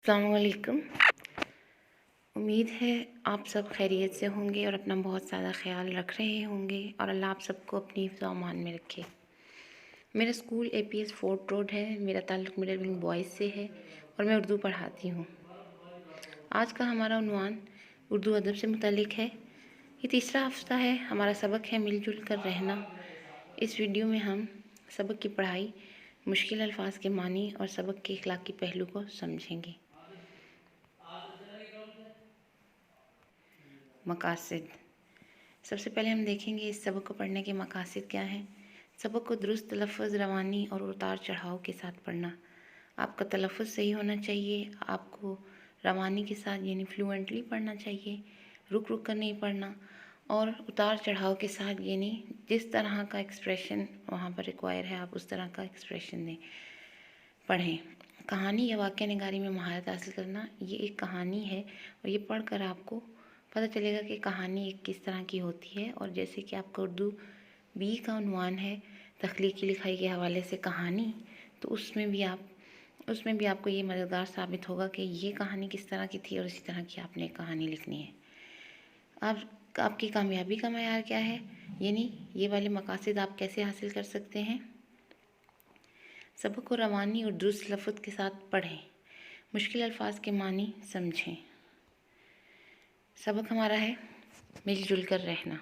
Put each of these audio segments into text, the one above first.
अस्सलाम वालेकुम। उम्मीद है आप सब खैरियत से होंगे और अपना बहुत ज़्यादा ख्याल रख रहे होंगे और अल्लाह आप सबको अपनी हिफ्ज़ व अमान में रखे। मेरा स्कूल APS फोर्ट रोड है। मेरा ताल्लुक़ मिडिल विंग बॉयज़ से है और मैं उर्दू पढ़ाती हूँ। आज का हमारा उन्वान उर्दू अदब से मुताल्लिक़ है। ये तीसरा हफ्ता है। हमारा सबक है मिलजुल कर रहना। इस वीडियो में हम सबक की पढ़ाई, मुश्किल अल्फाज के मानी और सबक के अखलाकी पहलू को समझेंगे। मकासिद। सबसे पहले हम देखेंगे इस सबक को पढ़ने के मकासिद क्या हैं। सबक को दुरुस्त तलफ़्फ़ुज़, रवानी और उतार चढ़ाव के साथ पढ़ना। आपका तलफ़्फ़ुज़ सही होना चाहिए। आपको रवानी के साथ यानी फ्लुएंटली पढ़ना चाहिए, रुक रुक कर नहीं पढ़ना, और उतार चढ़ाव के साथ यानी जिस तरह का एक्सप्रेशन वहाँ पर रिक्वायर है आप उस तरह का एक्सप्रेशन दें। पढ़ें। कहानी या वाक़या निगारी में महारत हासिल करना। ये एक कहानी है और ये पढ़कर आपको पता चलेगा कि कहानी एक किस तरह की होती है। और जैसे कि आपका उर्दू B का उन्वान है तख्लीकी लिखाई के हवाले से कहानी, तो उसमें भी आपको ये मददगार साबित होगा कि ये कहानी किस तरह की थी और इसी तरह की आपने कहानी लिखनी है। आपकी कामयाबी का मयार क्या है, यानी ये वाले मकासद आप कैसे हासिल कर सकते हैं। सबक को रवानी और दुरुस्त लफ्ज़ के साथ पढ़ें। मुश्किल अल्फाज के मानी समझें। सबक हमारा है मिलजुल कर रहना।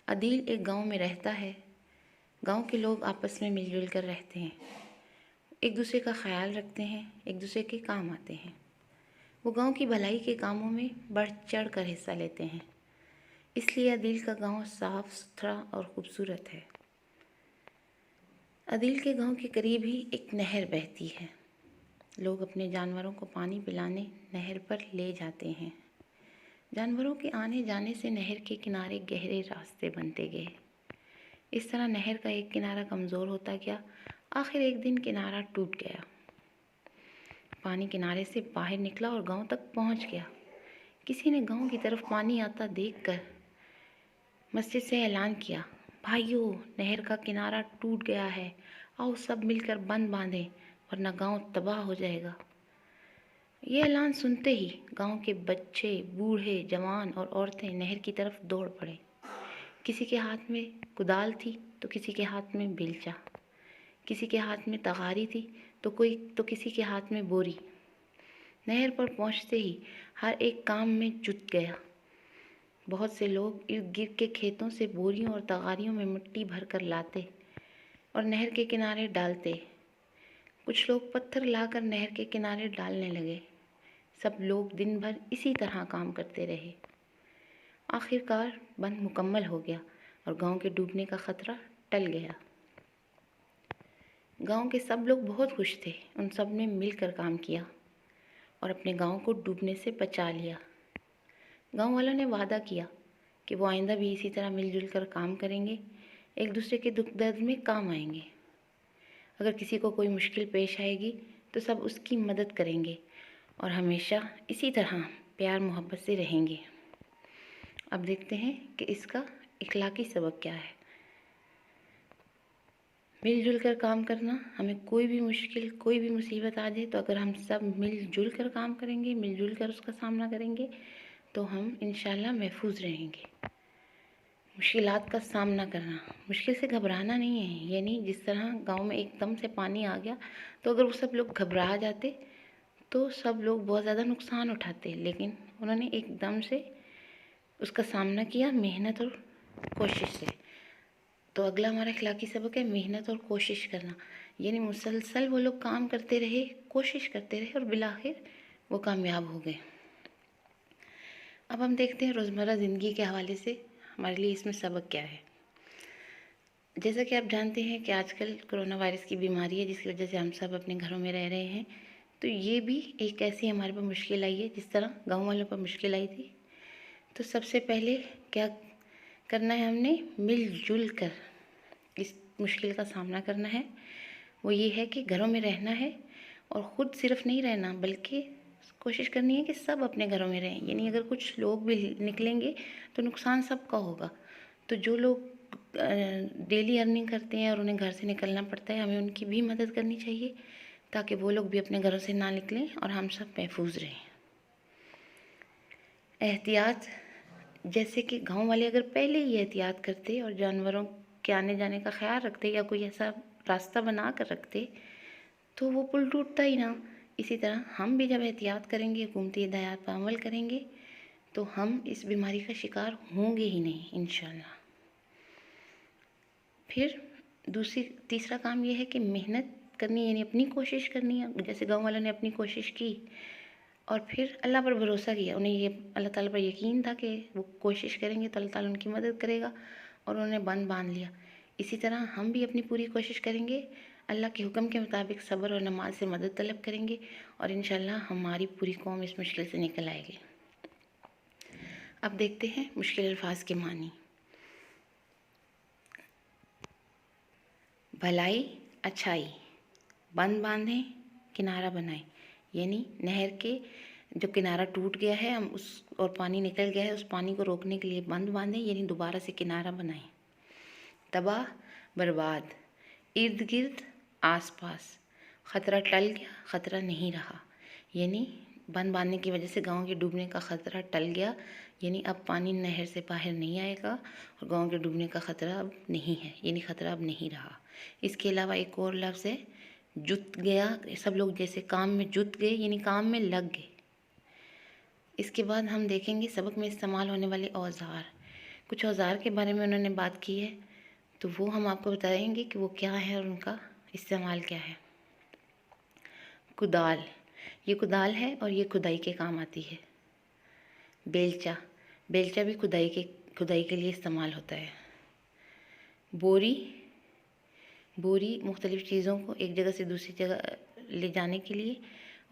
अदील एक गांव में रहता है। गांव के लोग आपस में मिलजुल कर रहते हैं, एक दूसरे का ख्याल रखते हैं, एक दूसरे के काम आते हैं। वो गांव की भलाई के कामों में बढ़ चढ़ कर हिस्सा लेते हैं, इसलिए अदील का गांव साफ़ सुथरा और खूबसूरत है। अदील के गांव के करीब ही एक नहर बहती है। लोग अपने जानवरों को पानी पिलाने नहर पर ले जाते हैं। जानवरों के आने जाने से नहर के किनारे गहरे रास्ते बनते गए। इस तरह नहर का एक किनारा कमज़ोर होता गया। आखिर एक दिन किनारा टूट गया। पानी किनारे से बाहर निकला और गांव तक पहुंच गया। किसी ने गांव की तरफ पानी आता देखकर मस्जिद से ऐलान किया, भाइयों, नहर का किनारा टूट गया है, आओ सब मिलकर बंद बांधें वरना गांव तबाह हो जाएगा। ये ऐलान सुनते ही गांव के बच्चे, बूढ़े, जवान और औरतें नहर की तरफ दौड़ पड़े। किसी के हाथ में कुदाल थी तो किसी के हाथ में बेलचा, किसी के हाथ में तगारी थी तो किसी के हाथ में बोरी। नहर पर पहुंचते ही हर एक काम में जुट गया। बहुत से लोग इर्द गिर्द के खेतों से बोरियों और तगारियों में मिट्टी भर कर लाते और नहर के किनारे डालते। कुछ लोग पत्थर लाकर नहर के किनारे डालने लगे। सब लोग दिन भर इसी तरह काम करते रहे। आखिरकार बंद मुकम्मल हो गया और गांव के डूबने का ख़तरा टल गया। गांव के सब लोग बहुत खुश थे। उन सब ने मिलकर काम किया और अपने गांव को डूबने से बचा लिया। गांव वालों ने वादा किया कि वो आइंदा भी इसी तरह मिलजुल कर काम करेंगे, एक दूसरे के दुख दर्द में काम आएंगे। अगर किसी को कोई मुश्किल पेश आएगी तो सब उसकी मदद करेंगे और हमेशा इसी तरह प्यार मोहब्बत से रहेंगे। अब देखते हैं कि इसका इखलाकी सबक क्या है। मिलजुल कर काम करना। हमें कोई भी मुश्किल, कोई भी मुसीबत आ जाए तो अगर हम सब मिलजुल कर काम करेंगे, मिलजुल कर उसका सामना करेंगे तो हम इंशाल्लाह महफूज रहेंगे। मुश्किलात का सामना करना, मुश्किल से घबराना नहीं है। यानी जिस तरह गांव में एकदम से पानी आ गया तो अगर वो सब लोग घबरा जाते तो सब लोग बहुत ज़्यादा नुकसान उठाते, लेकिन उन्होंने एकदम से उसका सामना किया मेहनत और कोशिश से। तो अगला हमारा इखलाकी सबक है मेहनत और कोशिश करना। यानी मुसलसल वो लोग काम करते रहे, कोशिश करते रहे और बिलाखिर वो कामयाब हो गए। अब हम देखते हैं रोज़मर्रा ज़िंदगी के हवाले से हमारे लिए इसमें सबक क्या है। जैसा कि आप जानते हैं कि आजकल कोरोना वायरस की बीमारी है जिसकी वजह से हम सब अपने घरों में रह रहे हैं। तो ये भी एक ऐसी हमारे पर मुश्किल आई है जिस तरह गाँव वालों पर मुश्किल आई थी। तो सबसे पहले क्या करना है, हमने मिलजुल कर इस मुश्किल का सामना करना है। वो ये है कि घरों में रहना है और ख़ुद सिर्फ नहीं रहना बल्कि कोशिश करनी है कि सब अपने घरों में रहें। यानी अगर कुछ लोग भी निकलेंगे तो नुकसान सबका होगा। तो जो लोग डेली अर्निंग करते हैं और उन्हें घर से निकलना पड़ता है, हमें उनकी भी मदद करनी चाहिए। ताकि वो लोग भी अपने घरों से ना निकलें और हम सब महफूज रहें। एहतियात, जैसे कि गांव वाले अगर पहले ही एहतियात करते और जानवरों के आने जाने का ख्याल रखते या कोई ऐसा रास्ता बना कर रखते तो वो पुल टूटता ही ना। इसी तरह हम भी जब एहतियात करेंगे, हुकूमती हिदायत पर अमल करेंगे, तो हम इस बीमारी का शिकार होंगे ही नहीं इंशाल्लाह। फिर तीसरा काम ये है कि मेहनत करनी, यानी अपनी कोशिश करनी है। जैसे गाँव वालों ने अपनी कोशिश की और फिर अल्लाह पर भरोसा किया, उन्हें ये अल्लाह ताला पर यकीन था कि वो कोशिश करेंगे तो अल्लाह ताला उनकी मदद करेगा, और उन्होंने बंद बांध लिया। इसी तरह हम भी अपनी पूरी कोशिश करेंगे, अल्लाह के हुक्म के मुताबिक सब्र और नमाज से मदद तलब करेंगे, और इंशाल्लाह हमारी पूरी कौम इस मुश्किल से निकल आएगी। अब देखते हैं मुश्किल अल्फाज के मानी। भलाई, अच्छाई, बंद बांधें, किनारा बनाएं, यानी नहर के जो किनारा टूट गया है हम उस और पानी निकल गया है, उस पानी को रोकने के लिए बंद बांधें, यानी दोबारा से किनारा बनाएं। तबाह, बर्बाद, इर्द गिर्द, आसपास, ख़तरा टल गया, ख़तरा नहीं रहा, यानी बंद बांधने की वजह से गांव के डूबने का ख़तरा टल गया, यानी अब पानी नहर से बाहर नहीं आएगा और गांव के डूबने का ख़तरा अब नहीं है, यानी ख़तरा अब नहीं रहा। इसके अलावा एक और लफ्ज़ है जुत गया, सब लोग जैसे काम में जुत गए, यानी काम में लग गए। इसके बाद हम देखेंगे सबक में इस्तेमाल होने वाले औज़ार। कुछ औज़ार के बारे में उन्होंने बात की है, तो वो हम आपको बताएंगे कि वो क्या है और उनका इस्तेमाल क्या है। कुदाल, ये कुदाल है और ये खुदाई के काम आती है। बेलचा, बेलचा भी खुदाई के लिए इस्तेमाल होता है। बोरी, बोरी मुख्तलिफ़ चीज़ों को एक जगह से दूसरी जगह ले जाने के लिए,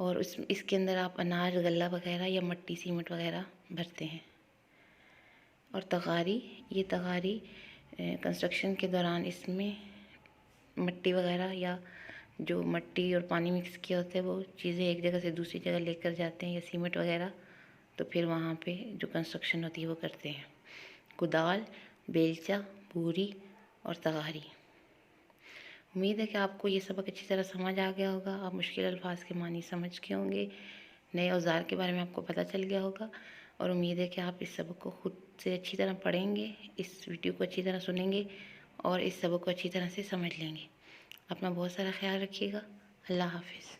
और इसके अंदर आप अनाज, गल्ला वगैरह या मट्टी, सीमेंट वगैरह भरते हैं। और तगारी, ये तगारी कंस्ट्रक्शन के दौरान इसमें मट्टी वगैरह या जो मट्टी और पानी मिक्स किया होता है वो चीज़ें एक जगह से दूसरी जगह लेकर जाते हैं, या सीमेंट वगैरह, तो फिर वहाँ पे जो कंस्ट्रक्शन होती है वो करते हैं। कुदाल, बेलचा, बोरी और तगारी। उम्मीद है कि आपको ये सबक अच्छी तरह समझ आ गया होगा। आप मुश्किल अल्फाज के मानी समझ के होंगे, नए औज़ार के बारे में आपको पता चल गया होगा, और उम्मीद है कि आप इस सबक को खुद से अच्छी तरह पढ़ेंगे, इस वीडियो को अच्छी तरह सुनेंगे और इस सबक को अच्छी तरह से समझ लेंगे। अपना बहुत सारा ख्याल रखिएगा। अल्लाह हाफ़िज़।